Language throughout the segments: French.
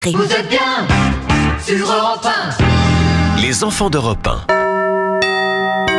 Vous êtes bien sur Europe 1. Les enfants d'Europe 1.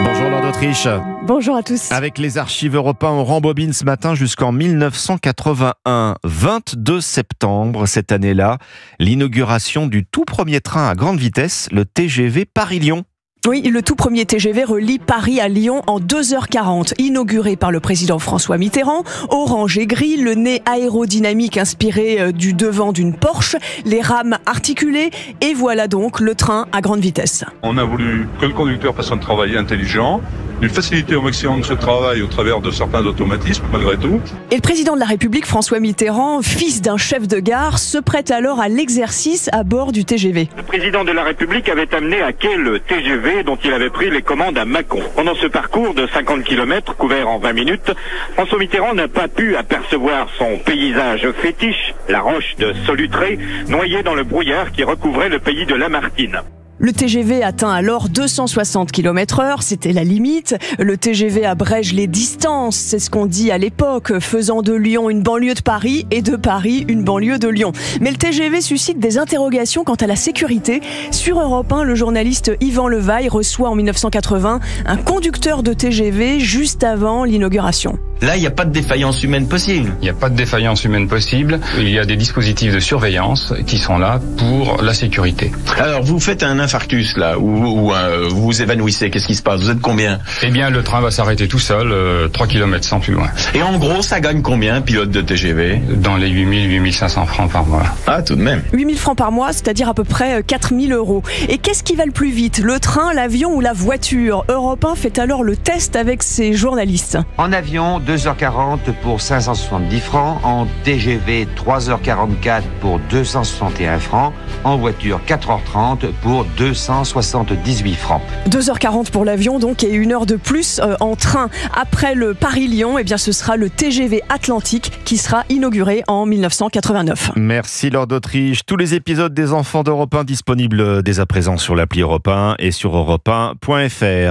Bonjour Laure d'Autriche. Bonjour à tous. Avec les archives Europe 1, on rembobine ce matin jusqu'en 1981. 22 septembre, cette année-là, l'inauguration du tout premier train à grande vitesse, le TGV Paris-Lyon. Oui, le tout premier TGV relie Paris à Lyon en 2h40, inauguré par le président François Mitterrand. Orange et gris, le nez aérodynamique inspiré du devant d'une Porsche, les rames articulées, et voilà donc le train à grande vitesse. On a voulu que le conducteur fasse un travail intelligent, une facilité au maximum de ce travail au travers de certains automatismes malgré tout. Et le président de la République, François Mitterrand, fils d'un chef de gare, se prête alors à l'exercice à bord du TGV. Le président de la République avait amené à quai le TGV dont il avait pris les commandes à Mâcon. Pendant ce parcours de 50 km couvert en 20 minutes, François Mitterrand n'a pas pu apercevoir son paysage fétiche, la roche de Solutré, noyée dans le brouillard qui recouvrait le pays de Lamartine. Le TGV atteint alors 260 km/h, c'était la limite. Le TGV abrège les distances, c'est ce qu'on dit à l'époque, faisant de Lyon une banlieue de Paris et de Paris une banlieue de Lyon. Mais le TGV suscite des interrogations quant à la sécurité. Sur Europe 1, le journaliste Yvan Levaille reçoit en 1980 un conducteur de TGV juste avant l'inauguration. Là, il n'y a pas de défaillance humaine possible. Il n'y a pas de défaillance humaine possible. Il y a des dispositifs de surveillance qui sont là pour la sécurité. Alors, vous faites un infarctus, là, ou vous vous évanouissez. Qu'est-ce qui se passe? Vous êtes combien? Eh bien, le train va s'arrêter tout seul, 3 km sans plus loin. Et en gros, ça gagne combien, un pilote de TGV? Dans les 8 500 francs par mois. Ah, tout de même. 8 000 francs par mois, c'est-à-dire à peu près 4 000 euros. Et qu'est-ce qui va le plus vite? Le train, l'avion ou la voiture? Europe 1 fait alors le test avec ses journalistes. En avion, 2h40 pour 570 francs. En TGV, 3h44 pour 261 francs. En voiture, 4h30 pour 278 francs. 2h40 pour l'avion donc et 1 heure de plus en train. Après le Paris-Lyon, eh bien ce sera le TGV Atlantique qui sera inauguré en 1989. Merci Laure d'Autriche. Tous les épisodes des enfants d'Europe 1 disponibles dès à présent sur l'appli Europe 1 et sur europe1.fr.